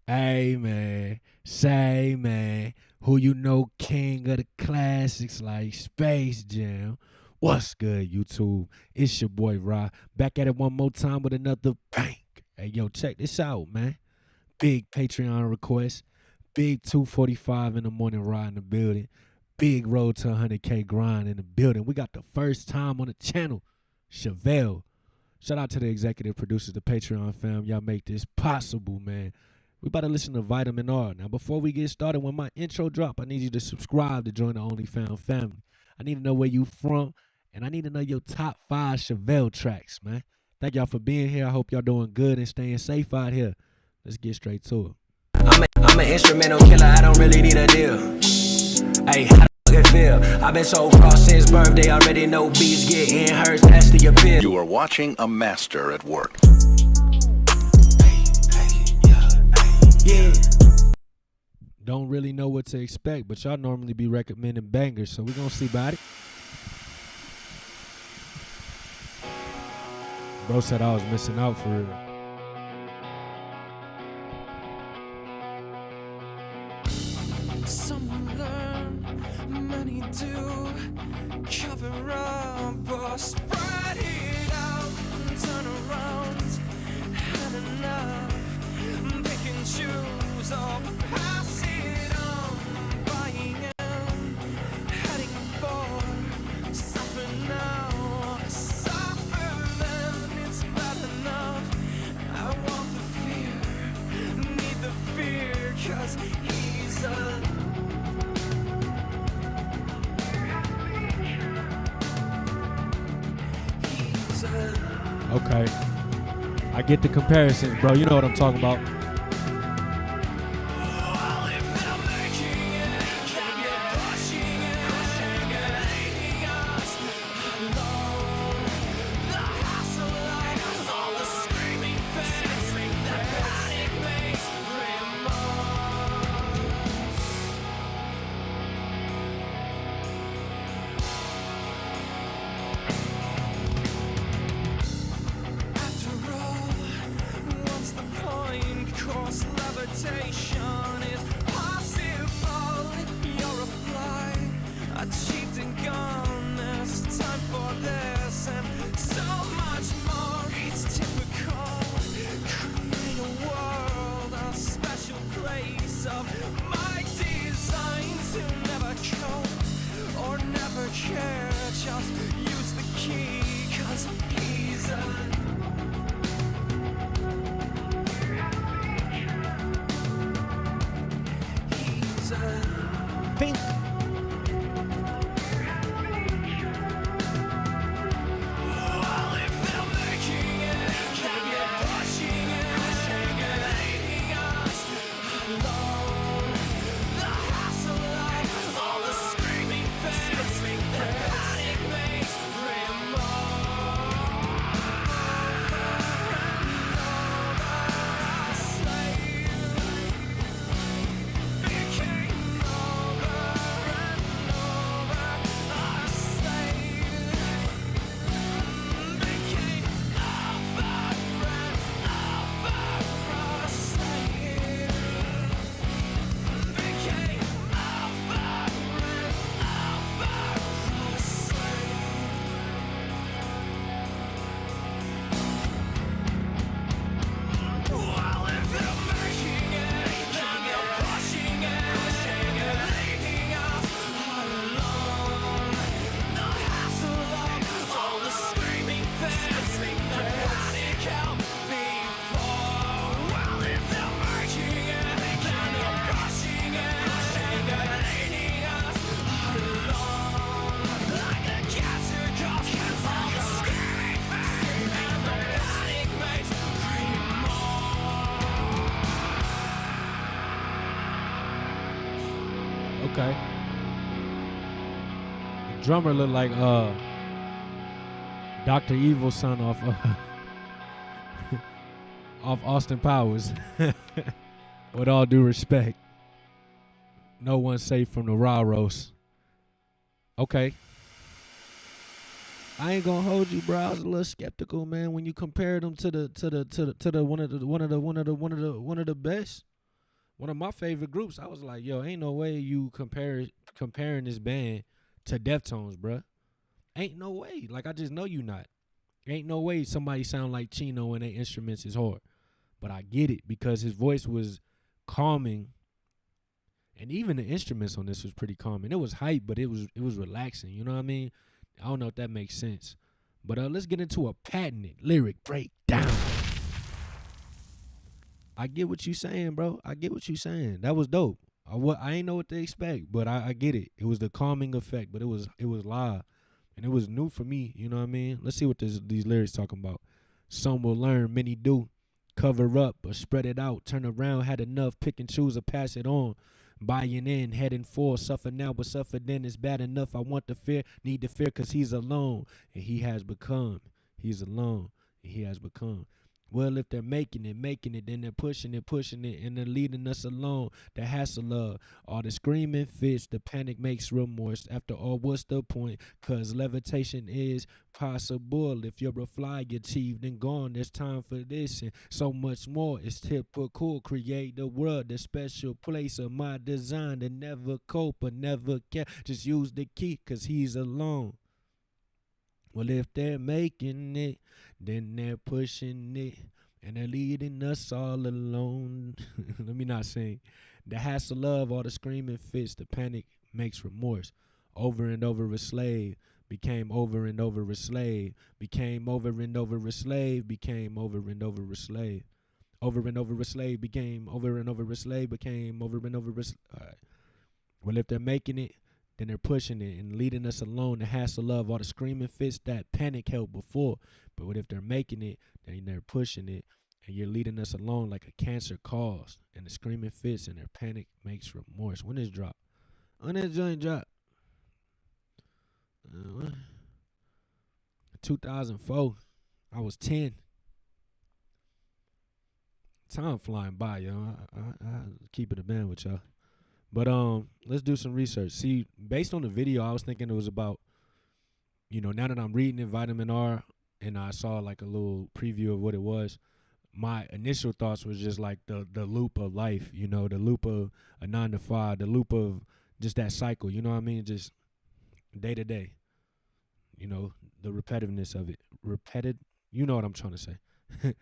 Hey man, say man, who you know king of the classics like Space Jam. What's good, YouTube? It's your boy Rod. Back at it one more time with another bang. Hey yo, check this out, man. Big Patreon request. Big 2:45 in the morning ride in the building. Big road to 100K grind in the building. We got the first time on the channel. Chevelle. Shout out to the executive producers, the Patreon fam. Y'all make this possible, man. We about to listen to Vitamin R. Now, before we get started, when my intro drop, I need you to subscribe to join the OnlyFans family. I need to know where you from, and I need to know your top 5 Chevelle tracks, man. Thank y'all for being here. I hope y'all doing good and staying safe out here. Let's get straight to it. I'm an instrumental killer, I don't really need a deal. Hey, how the fuck it feel? I've been so cross since birthday, already know beats getting hurt, that's the appeal. You are watching a master at work. Yeah. Don't really know what to expect, but y'all normally be recommending bangers, so we gonna see about it. Bro said I was missing out for real. Someone learn, many do. Cover up or spread it out. Turn around, had enough. Pick and choose or pass it on. Buying in, heading for suffer now. Suffer then, it's bad enough. I want the fear, need the fear, 'cause he's a Okay. I get the comparisons, bro. You know what I'm talking about. levitation is possible if you're a fly, achieved and gone. There's time for this and so much more. It's typical. Create a world, a special place of my design to never cope or never care. Just use the key, 'cause he's a Pink. Okay. The drummer looked like Dr. Evil son off off Austin Powers. With all due respect. No one's safe from the raw roast. Okay. I ain't gonna hold you, bro. I was a little skeptical, man, when you compared them to the one of the best. one of my favorite groups. I was like, yo, ain't no way you comparing this band to Deftones, bruh. Ain't no way. Like, I just know you not. Ain't no way somebody sound like Chino and their instruments is hard. But I get it because his voice was calming, and even the instruments on this was pretty calming. It was hype, but it was relaxing. You know what I mean? I don't know if that makes sense. But let's get into a patented lyric breakdown. I get what you saying, bro. I get what you saying. That was dope. I ain't know what to expect, but I get it. It was the calming effect, but it was live, and it was new for me. You know what I mean? Let's see what these lyrics talking about. Some will learn, many do. Cover up or spread it out. Turn around, had enough. Pick and choose or pass it on. Buying in, heading for. Suffer now, but suffer then is bad enough. I want to fear, need to fear, cause he's alone, and he has become. He's alone, and he has become. Well, if they're making it, then they're pushing it, and they're leading us along. The hassle of all the screaming fits, the panic makes remorse. After all, what's the point? Cause levitation is possible. If you're a fly achieved and gone, there's time for this and so much more. It's typical. Create the world, the special place of my design to never cope or never care. Just use the key, cause he's alone. Well, if they're making it, then they're pushing it, and they're leading us all alone. Let me not sing. The hassle of all the screaming fits, the panic makes remorse. Over and over a slave, became over and over a slave, became over and over a slave, became over and over a slave. Over and over a slave, became over and over a slave, became over and over a slave. All right. Well, if they're making it, then they're pushing it and leading us alone. The hassle of all the screaming fits that panic held before. But what if they're making it, then they're pushing it, and you're leading us along like a cancer caused. And the screaming fits and their panic makes remorse. When this drop? When that joint drop? 2004. I was 10. Time flying by, yo. I keep it a band with y'all. But let's do some research. See, based on the video, I was thinking it was about, now that I'm reading it, Vitamin R, and I saw like a little preview of what it was, my initial thoughts was just like the loop of life, the loop of a 9 to 5, the loop of just that cycle, you know what I mean? Just day to day, the repetitiveness of it. You know what I'm trying to say.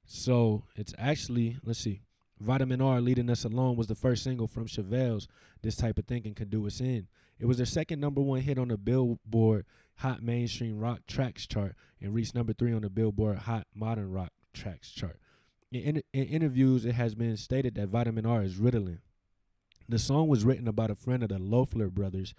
So it's actually, let's see. Vitamin R, Leading Us Along, was the first single from Chevelle's This Type of Thinking Can Do Us In. It was their second #1 hit on the Billboard Hot Mainstream Rock Tracks chart and reached #3 on the Billboard Hot Modern Rock Tracks chart. In interviews, it has been stated that Vitamin R is Ritalin. The song was written about a friend of the Loeffler brothers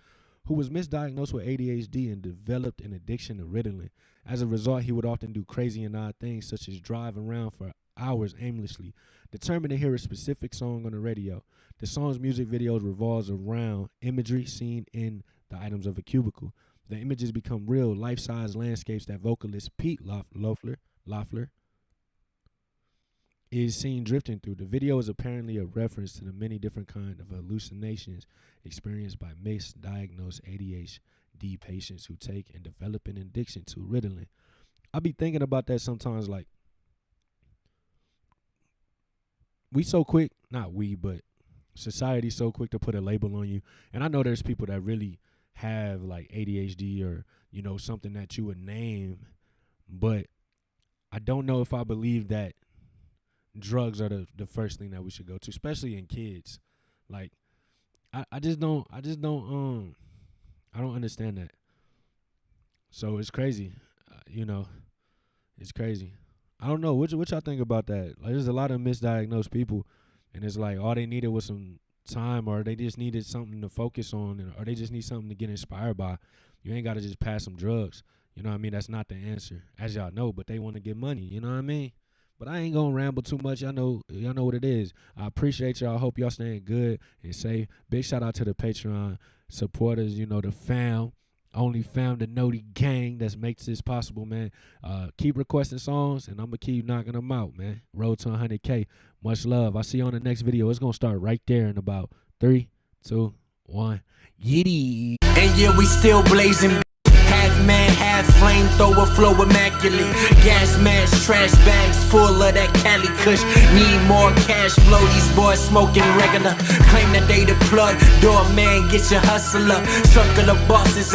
who was misdiagnosed with ADHD and developed an addiction to Ritalin. As a result, he would often do crazy and odd things such as drive around for hours aimlessly, determined to hear a specific song on the radio. The song's music videos revolves around imagery seen in the items of a cubicle. The images become real, life-size landscapes that vocalist Pete Loeffler is seen drifting through. The video is apparently a reference to the many different kinds of hallucinations experienced by misdiagnosed ADHD patients who take and develop an addiction to Ritalin. I be thinking about that sometimes, like, we so quick, not we, but society's so quick to put a label on you. And I know there's people that really have like ADHD or, something that you would name, but I don't know if I believe that drugs are the first thing that we should go to, especially in kids. Like, I don't understand that. So it's crazy, it's crazy. I don't know. What y'all think about that? Like, there's a lot of misdiagnosed people, and it's like all they needed was some time, or they just needed something to focus on, or they just need something to get inspired by. You ain't got to just pass some drugs. You know what I mean? That's not the answer, as y'all know, but they want to get money. You know what I mean? But I ain't going to ramble too much. Y'all know what it is. I appreciate y'all. I hope y'all staying good and safe. Big shout out to the Patreon supporters, the fam. Only found the Noti gang that makes this possible, man. Keep requesting songs, and I'm going to keep knocking them out, man. Road to 100K. Much love. I'll see you on the next video. It's going to start right there in about 3, 2, 1. Yiddy. And yeah, we still blazing. Half man, half flamethrower, flow immaculate. Gas masks, trash bags full of that Cali Kush. Need more cash flow, these boys smoking regular. Claim that they the plug, doorman, get your hustle up. Circle of bosses.